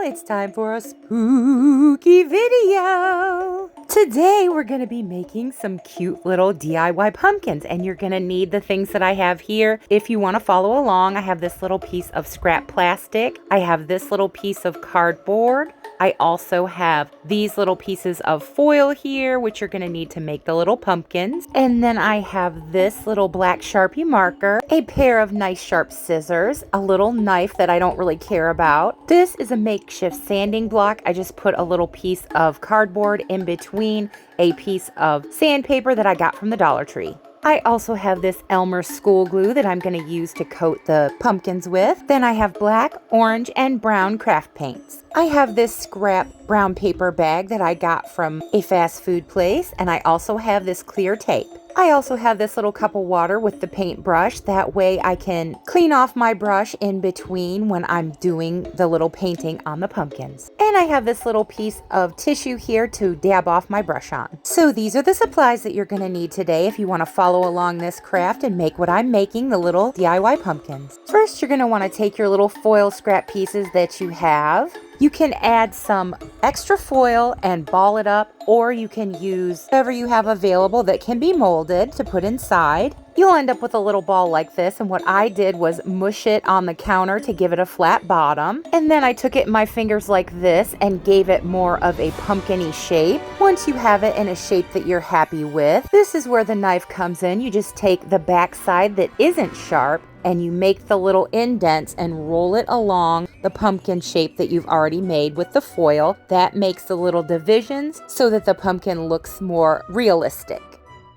it's time for a spooky video. Today we're going to be making some cute little DIY pumpkins, and you're going to need the things that I have here. If you want to follow along, I have this little piece of scrap plastic. I have this little piece of cardboard. I also have these little pieces of foil here, which you're going to need to make the little pumpkins. And then I have this little black Sharpie marker, a pair of nice sharp scissors, a little knife that I don't really care about. This is a makeshift sanding block. I just put a little piece of cardboard in between a piece of sandpaper that I got from the Dollar Tree. I also have this Elmer school glue that I'm going to use to coat the pumpkins with. Then I have black, orange, and brown craft paints. I have this scrap brown paper bag that I got from a fast food place, and I also have this clear tape. I also have this little cup of water with the paintbrush. That way I can clean off my brush in between when I'm doing the little painting on the pumpkins. And I have this little piece of tissue here to dab off my brush on. So these are the supplies that you're going to need today if you want to follow along this craft and make what I'm making, the little DIY pumpkins. First, you're going to want to take your little foil scrap pieces that you have. You can add some extra foil and ball it up, or you can use whatever you have available that can be molded to put inside. You'll end up with a little ball like this, and what I did was mush it on the counter to give it a flat bottom. And then I took it in my fingers like this and gave it more of a pumpkin-y shape. Once you have it in a shape that you're happy with, this is where the knife comes in. You just take the back side that isn't sharp and you make the little indents and roll it along the pumpkin shape that you've already made with the foil. That makes the little divisions so that the pumpkin looks more realistic.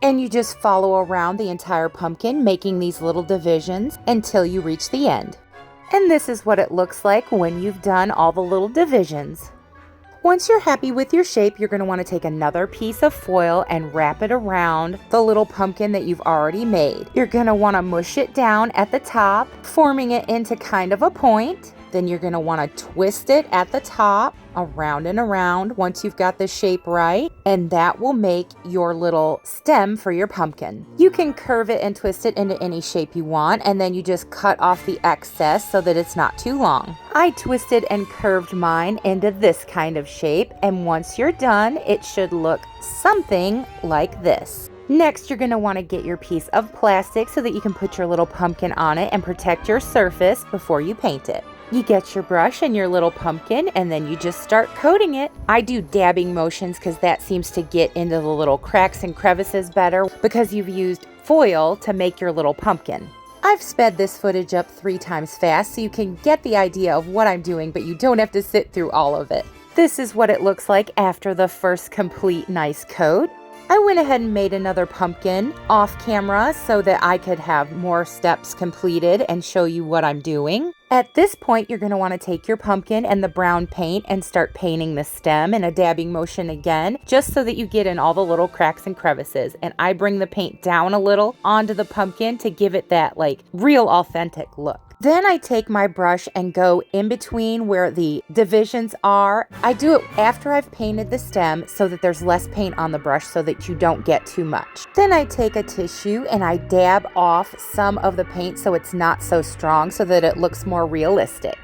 And you just follow around the entire pumpkin, making these little divisions until you reach the end. And this is what it looks like when you've done all the little divisions. Once you're happy with your shape, you're going to want to take another piece of foil and wrap it around the little pumpkin that you've already made. You're going to want to mush it down at the top, forming it into kind of a point. Then you're going to want to twist it at the top, around and around once you've got the shape right, and that will make your little stem for your pumpkin. You can curve it and twist it into any shape you want, and then you just cut off the excess so that it's not too long. I twisted and curved mine into this kind of shape, and once you're done, it should look something like this. Next, you're going to want to get your piece of plastic so that you can put your little pumpkin on it and protect your surface before you paint it. You get your brush and your little pumpkin, and then you just start coating it. I do dabbing motions because that seems to get into the little cracks and crevices better because you've used foil to make your little pumpkin. I've sped this footage up 3 times fast so you can get the idea of what I'm doing, but you don't have to sit through all of it. This is what it looks like after the first complete nice coat. I went ahead and made another pumpkin off camera so that I could have more steps completed and show you what I'm doing. At this point, you're going to want to take your pumpkin and the brown paint and start painting the stem in a dabbing motion again, just so that you get in all the little cracks and crevices. And I bring the paint down a little onto the pumpkin to give it that like real authentic look. Then I take my brush and go in between where the divisions are. I do it after I've painted the stem so that there's less paint on the brush so that you don't get too much. Then I take a tissue and I dab off some of the paint so it's not so strong so that it looks more realistic.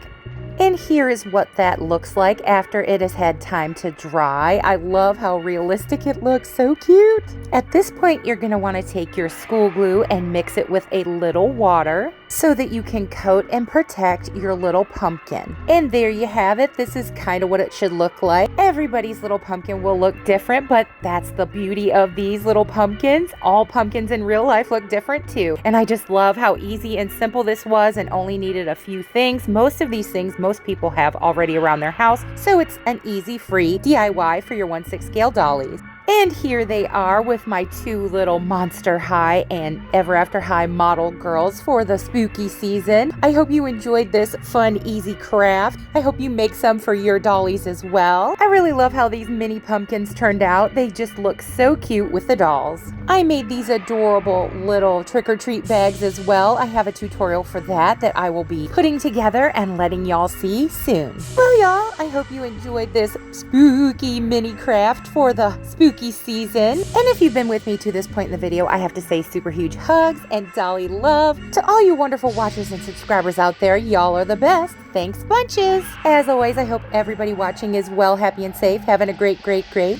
And here is what that looks like after it has had time to dry. I love how realistic it looks, so cute. At this point, you're going to want to take your school glue and mix it with a little water so that you can coat and protect your little pumpkin. And there you have it. This is kind of what it should look like. Everybody's little pumpkin will look different, but that's the beauty of these little pumpkins. All pumpkins in real life look different too. And I just love how easy and simple this was and only needed a few things. Most of these things most people have already around their house, so it's an easy, free DIY for your 1/6 scale dollies. And here they are with my 2 little Monster High and Ever After High model girls for the spooky season. I hope you enjoyed this fun, easy craft. I hope you make some for your dollies as well. I really love how these mini pumpkins turned out. They just look so cute with the dolls. I made these adorable little trick-or-treat bags as well. I have a tutorial for that I will be putting together and letting y'all see soon. Well, y'all, I hope you enjoyed this spooky mini craft for the spooky season. And if you've been with me to this point in the video, I have to say super huge hugs and dolly love to all you wonderful watchers and subscribers out there. Y'all are the best. Thanks bunches. As always, I hope everybody watching is well, happy, and safe, having a great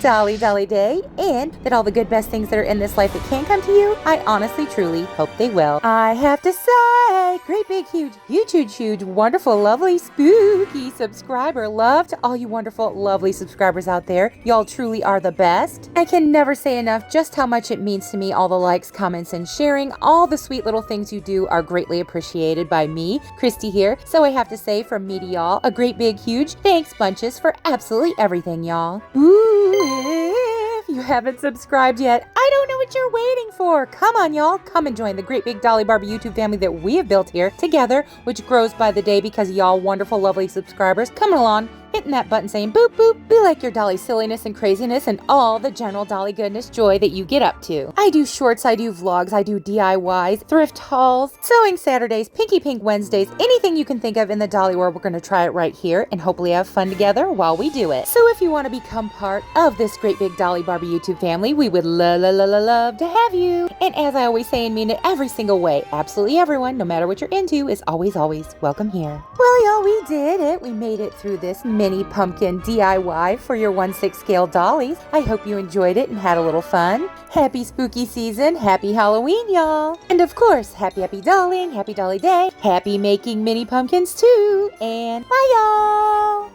Dolly day, and that all the good best things that are in this life that can come to you, I honestly, truly hope they will. I have to say, great big, huge, wonderful, lovely, spooky subscriber love to all you wonderful, lovely subscribers out there. Y'all truly are the best. I can never say enough just how much it means to me. All the likes, comments, and sharing, all the sweet little things you do are greatly appreciated by me, Christy here. So I have to say from me to y'all, a great big huge thanks bunches for absolutely everything, y'all. Ooh, if you haven't subscribed yet, I don't know what you're waiting for. Come on, y'all. Come and join the great big Dolly Barbie YouTube family that we have built here together, which grows by the day because of y'all wonderful, lovely subscribers coming along, hitting that button saying boop boop, be like your Dolly silliness and craziness and all the general Dolly goodness joy that you get up to. I do shorts, I do vlogs, I do DIYs, thrift hauls, sewing Saturdays, Pinky Pink Wednesdays, anything you can think of in the Dolly world, we're going to try it right here and hopefully have fun together while we do it. So if you want to become part of this great big Dolly Barbie YouTube family, we would love to have you. And as I always say and mean it every single way, absolutely everyone, no matter what you're into, is always welcome here. Well, y'all, we did it. We made it through this mini pumpkin DIY for your 1/6 scale dollies. I hope you enjoyed it and had a little fun. Happy spooky season. Happy Halloween, y'all. And of course, happy dolling, happy Dolly day. Happy making mini pumpkins too. And bye, y'all.